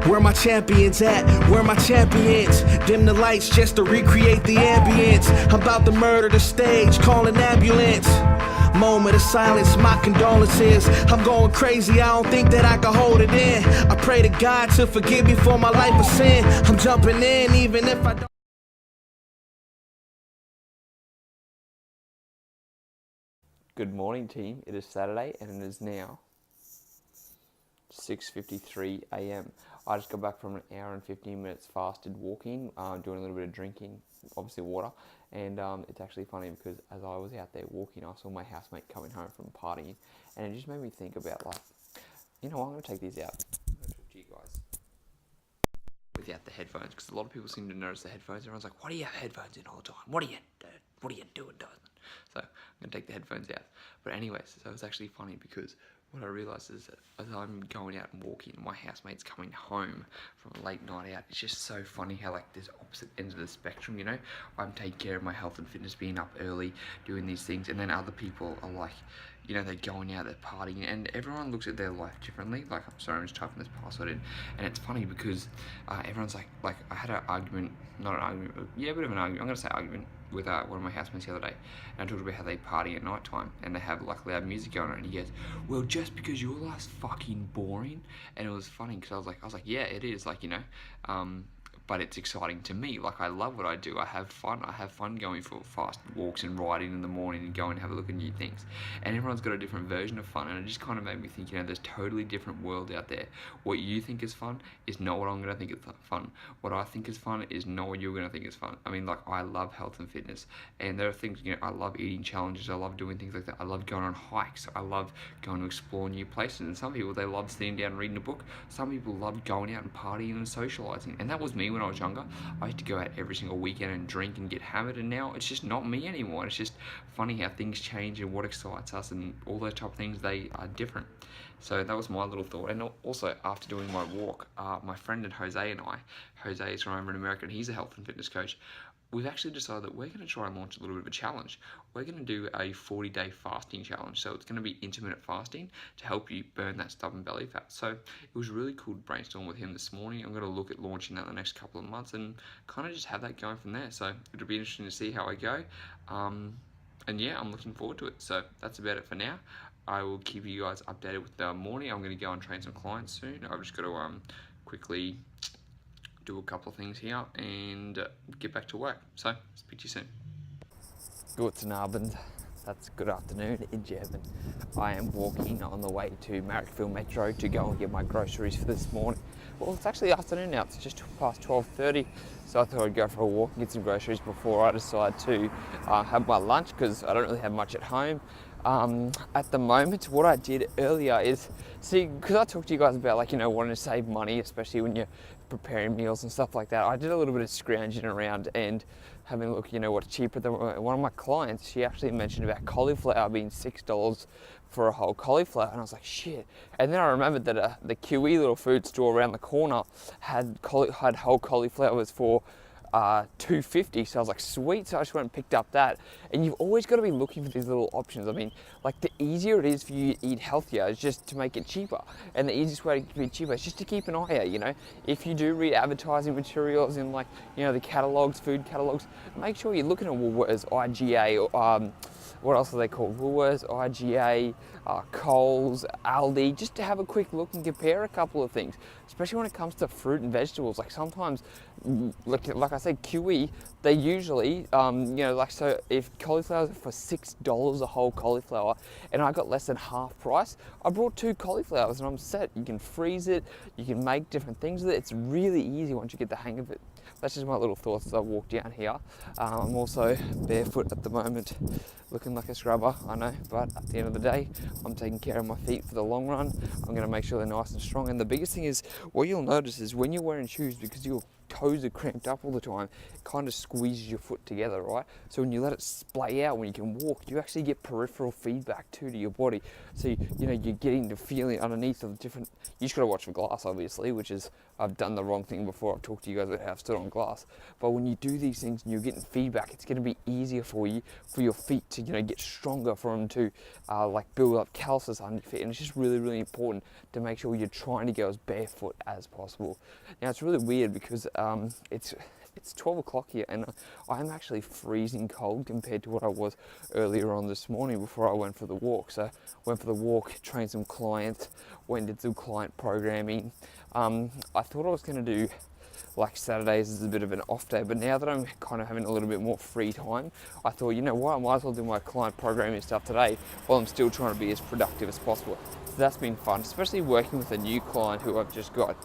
Where my champions at? Where my champions? Dim the lights just to recreate the ambience. I'm about to murder the stage, call an ambulance. Moment of silence, my condolences. I'm going crazy, I don't think that I can hold it in. I pray to God to forgive me for my life of sin. I'm jumping in even if I don't. Good morning, team. It is Saturday and it is now 6:53 a.m. I just got back from an hour and 15 minutes fasted walking, doing a little bit of drinking, obviously water, and it's actually funny because as I was out there walking, I saw my housemate coming home from partying, and it just made me think about, like, you know what, I'm going to take these out. I'm going to talk to you guys without the headphones, because a lot of people seem to notice the headphones. Everyone's like, why do you have headphones in all the time? What are you doing, Desmond? So I'm going to take the headphones out. But anyways, so it's actually funny because what I realised is that as I'm going out and walking, my housemate's coming home from a late night out. It's just so funny how, like, there's opposite ends of the spectrum, you know? I'm taking care of my health and fitness, being up early, doing these things, and then other people are like, you know, they're going out, they're partying, and everyone looks at their life differently. Like, I'm sorry, I'm just typing this password in, and it's funny because everyone's like, I had an argument, not an argument, but yeah, a bit of an argument, I'm going to say argument, with one of my housemates the other day, and I talked about how they party at night time and they have like loud music going on, and he goes, well, just because your life's fucking boring. And it was funny because I was like, yeah, it is, like, you know, but it's exciting to me. Like, I love what I do. I have fun going for fast walks and riding in the morning and going and have a look at new things. And everyone's got a different version of fun, and it just kind of made me think, you know, there's totally different world out there. What you think is fun is not what I'm going to think is fun. What I think is fun is not what you're going to think is fun. I mean, like, I love health and fitness, and there are things, you know, I love eating challenges. I love doing things like that. I love going on hikes. I love going to explore new places. And some people, they love sitting down and reading a book. Some people love going out and partying and socializing. And that was me when I was younger. I used to go out every single weekend and drink and get hammered, and now it's just not me anymore. It's just funny how things change and what excites us and all those type of things, they are different. So that was my little thought. And also, after doing my walk, my friend and Jose and I, Jose is from over in America and he's a health and fitness coach, we've actually decided that we're going to try and launch a little bit of a challenge. We're going to do a 40-day fasting challenge. So it's going to be intermittent fasting to help you burn that stubborn belly fat. So it was really cool to brainstorm with him this morning. I'm going to look at launching that in the next couple of months and kind of just have that going from there. So it'll be interesting to see how I go. And yeah, I'm looking forward to it. So that's about it for now. I will keep you guys updated with the morning. I'm going to go and train some clients soon. I've just got to quickly do a couple of things here and get back to work. So, speak to you soon. Guten Abend. That's good afternoon in German. I am walking on the way to Marrickville Metro to go and get my groceries for this morning. Well, it's actually afternoon now. It's just past 12:30, so I thought I'd go for a walk and get some groceries before I decide to have my lunch, because I don't really have much at home. At the moment, what I did earlier is, see, because I talked to you guys about, like, you know, wanting to save money, especially when you're preparing meals and stuff like that. I did a little bit of scrounging around and having a look, you know, what's cheaper than one of my clients. She actually mentioned about cauliflower being $6 for a whole cauliflower, and I was like, shit. And then I remembered that the QE little food store around the corner had whole cauliflowers for $2.50, so I was like, sweet. So I just went and picked up that. And you've always got to be looking for these little options. I mean, like, the easier it is for you to eat healthier is just to make it cheaper, and the easiest way to be cheaper is just to keep an eye out. You know, if you do read advertising materials in, like, you know, the catalogs, food catalogs, make sure you're looking at Woolworths, IGA, or what else are they called? Woolworths, IGA, Coles, Aldi, just to have a quick look and compare a couple of things, especially when it comes to fruit and vegetables. Like, sometimes, like I said, QE, they usually, you know, like, so if cauliflower's for $6 a whole cauliflower and I got less than half price, I brought 2 cauliflowers and I'm set. You can freeze it, you can make different things with it. It's really easy once you get the hang of it. That's just my little thoughts as I walk down here. I'm also barefoot at the moment, looking like a scrubber, I know, but at the end of the day, I'm taking care of my feet for the long run. I'm going to make sure they're nice and strong. And the biggest thing is, what you'll notice is when you're wearing shoes, because you'll toes are cramped up all the time, it kind of squeezes your foot together, right? So when you let it splay out, when you can walk, you actually get peripheral feedback too to your body. So you're getting the feeling underneath of different. You just got to watch for glass, obviously, which is I've done the wrong thing before. I've talked to you guys about how I've stood on glass. But when you do these things and you're getting feedback, it's going to be easier for you, for your feet to get stronger, for them to like build up calluses under your feet. And it's just really, really important to make sure you're trying to go as barefoot as possible. Now it's really weird because it's 12 o'clock here and I'm actually freezing cold compared to what I was earlier on this morning before I went for the walk. So I went for the walk, trained some clients, went and did some client programming. I thought I was going to do like Saturdays as a bit of an off day, but now that I'm kind of having a little bit more free time, I thought, you know what, I might as well do my client programming stuff today while I'm still trying to be as productive as possible. So that's been fun, especially working with a new client who I've just got,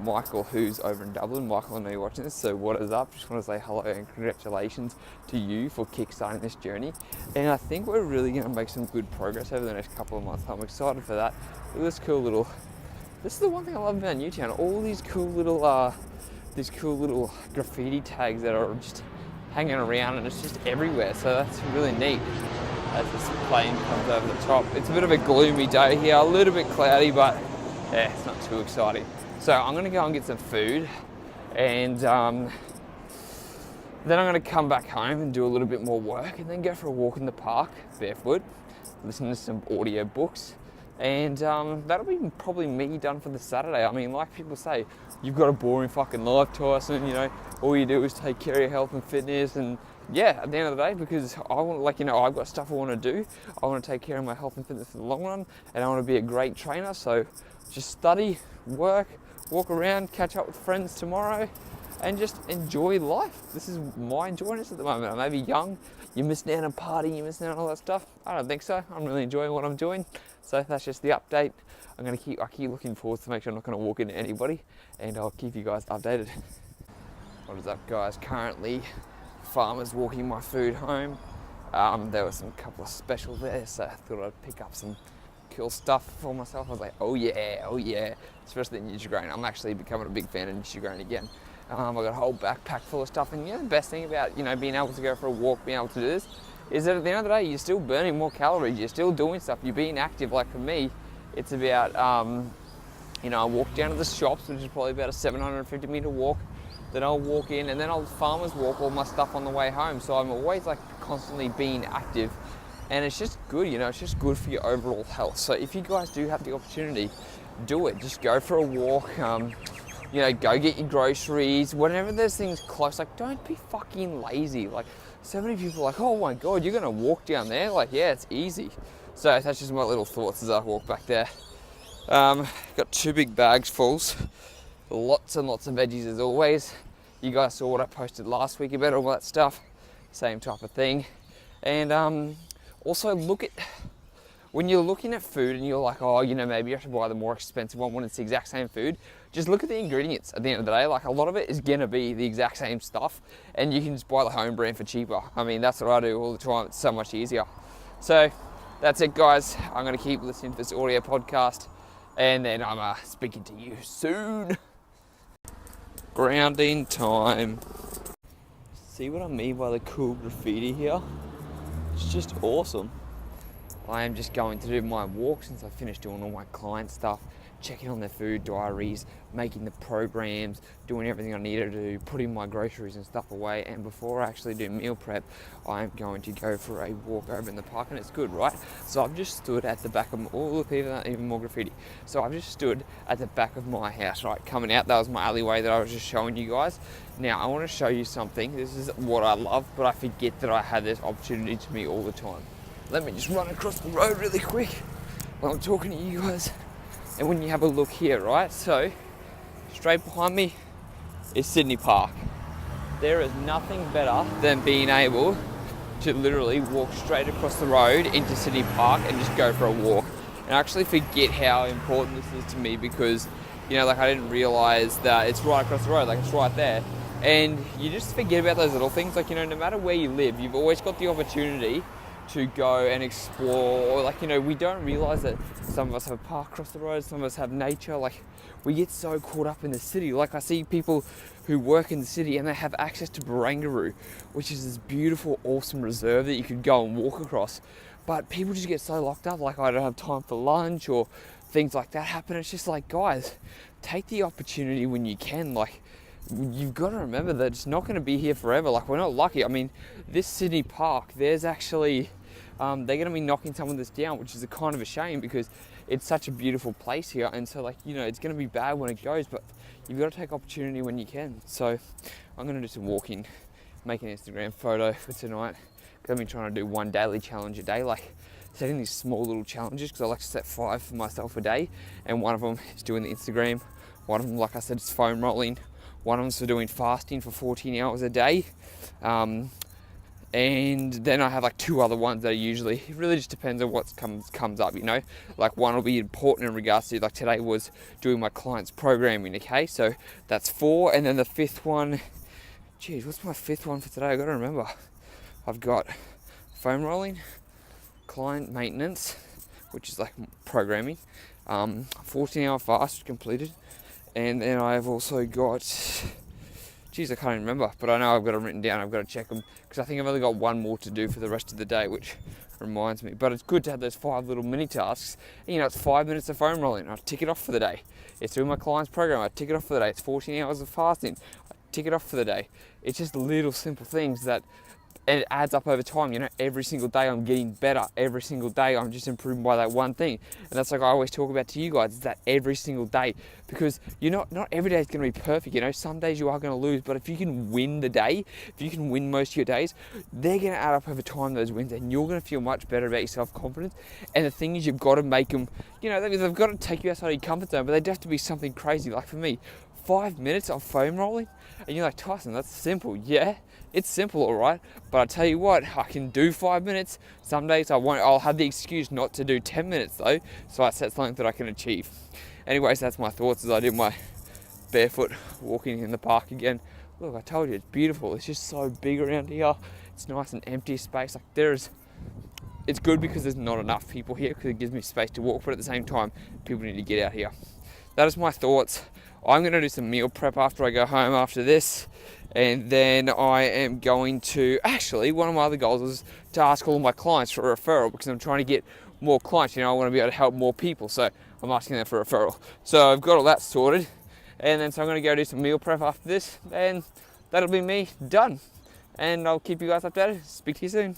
Michael, who's over in Dublin. Michael, I know you're watching this, so what is up? Just want to say hello and congratulations to you for kickstarting this journey. And I think we're really going to make some good progress over the next couple of months. I'm excited for that. Look at this cool little, this is the one thing I love about Newtown, all these cool little graffiti tags that are just hanging around, and it's just everywhere, so that's really neat. As this plane comes over the top, it's a bit of a gloomy day here, a little bit cloudy, but yeah, it's not too exciting. So I'm going to go and get some food, and then I'm going to come back home and do a little bit more work, and then go for a walk in the park barefoot, listen to some audio books. And that'll be probably me done for the Saturday. I mean, like people say, you've got a boring fucking life, Tyson, all you do is take care of your health and fitness. And yeah, at the end of the day, because I want, I've got stuff I want to do. I want to take care of my health and fitness for the long run, and I want to be a great trainer. So just study, work, walk around, catch up with friends tomorrow, and just enjoy life. This is my enjoyment at the moment. I may be young, you're missing out on partying, you're missing out on all that stuff. I don't think so. I'm really enjoying what I'm doing. So that's just the update. I keep looking forward to make sure I'm not going to walk into anybody, and I'll keep you guys updated. What is up, guys? Currently, farmers walking my food home. There was some couple of specials there, so I thought I'd pick up some cool stuff for myself. I was like, oh yeah, especially Nutri-Grain. I'm actually becoming a big fan of Nutri-Grain again. I got a whole backpack full of stuff, and the best thing about being able to go for a walk, being able to do this, is that at the end of the day, you're still burning more calories, you're still doing stuff, you're being active. Like for me, it's about, I walk down to the shops, which is probably about a 750 meter walk, then I'll walk in, and then I'll farmers walk all my stuff on the way home. So I'm always constantly being active, and it's just good, it's just good for your overall health. So if you guys do have the opportunity, do it. Just go for a walk, go get your groceries, whenever there's things close. Don't be fucking lazy. So many people are like, oh my God, you're gonna walk down there? Yeah, it's easy. So that's just my little thoughts as I walk back there. Got 2 big bags fulls, lots and lots of veggies as always. You guys saw what I posted last week about all that stuff, same type of thing. And also look at, when you're looking at food and you're like, oh, maybe you have to buy the more expensive one when it's the exact same food, just look at the ingredients at the end of the day. A lot of it is gonna be the exact same stuff, and you can just buy the home brand for cheaper. I mean, that's what I do all the time. It's so much easier. So that's it, guys. I'm gonna keep listening to this audio podcast, and then I'm speaking to you soon. Grounding time. See what I mean by the cool graffiti here? It's just awesome. I am just going to do my walk since I finished doing all my client stuff, checking on their food diaries, making the programs, doing everything I need to do, putting my groceries and stuff away. And before I actually do meal prep, I'm going to go for a walk over in the park, and it's good, right? So I've just stood at the back of, look, even more graffiti. So I've just stood at the back of my house, right, coming out. That was my alleyway that I was just showing you guys. Now I want to show you something. This is what I love, but I forget that I have this opportunity to me all the time. Let me just run across the road really quick while I'm talking to you guys. And when you have a look here, right, so straight behind me is Sydney Park. There is nothing better than being able to literally walk straight across the road into Sydney Park and just go for a walk. And I actually forget how important this is to me because, I didn't realize that it's right across the road, it's right there. And you just forget about those little things, no matter where you live, you've always got the opportunity to go and explore, or like, you know, we don't realize that some of us have a park across the road, some of us have nature. Like, we get so caught up in the city. Like, I see people who work in the city and they have access to Barangaroo, which is this beautiful, awesome reserve that you could go and walk across. But people just get so locked up, like, I don't have time for lunch, or things like that happen. It's just like, guys, take the opportunity when you can. Like, you've got to remember that it's not going to be here forever. Like, we're not lucky. I mean, this Sydney park, there's actually, they're going to be knocking some of this down, which is a kind of a shame because it's such a beautiful place here. And so, like, you know, it's going to be bad when it goes, but you've got to take opportunity when you can. So I'm going to do some walking, make an Instagram photo for tonight, because I've been trying to do one daily challenge a day, like setting these small little challenges, because I like to set 5 for myself a day. And one of them is doing the Instagram. One of them, like I said, is foam rolling. One of them's for doing fasting for 14 hours a day. And then I have like 2 other ones that are usually, it really just depends on what comes up, you know. Like, one will be important in regards to, like, today was doing my client's programming, okay? So that's 4. And then the 5th one, geez, what's my 5th one for today? I gotta remember. I've got foam rolling, client maintenance, which is like programming, 14-hour fast completed. And then I've also got, geez, I can't even remember, but I know I've got them written down. I've got to check them because I think I've only got 1 more to do for the rest of the day, which reminds me. But it's good to have those 5 little mini tasks. And, you know, it's 5 minutes of foam rolling. I tick it off for the day. It's doing my client's program. I tick it off for the day. It's 14 hours of fasting. I tick it off for the day. It's just little simple things that it adds up over time. You know, every single day I'm getting better. Every single day I'm just improving by that one thing. And that's like I always talk about to you guys, is that every single day, because you're not every day is going to be perfect. You know, some days you are going to lose, but if you can win the day, if you can win most of your days, they're going to add up over time, those wins, and you're going to feel much better about your self-confidence. And the thing is, you've got to make them, you know, they've got to take you outside of your comfort zone, but they'd have to be something crazy. Like for me, 5 minutes of foam rolling, and you're like, Tyson, that's simple. Yeah, it's simple, all right, but I tell you what, I can do 5 minutes. Some days I'll have the excuse not to do 10 minutes though, so I set something that I can achieve. Anyways, that's my thoughts as I do my barefoot walking in the park again. Look, I told you, it's beautiful. It's just so big around here. It's nice and empty space. Like, it's good because there's not enough people here, because it gives me space to walk, but at the same time, people need to get out here. That is my thoughts. I'm going to do some meal prep after I go home after this, and then I am going to, actually, one of my other goals is to ask all of my clients for a referral, because I'm trying to get more clients. You know, I want to be able to help more people, so I'm asking them for a referral. So I've got all that sorted, and then so I'm going to go do some meal prep after this, and that'll be me done. And I'll keep you guys updated. Speak to you soon.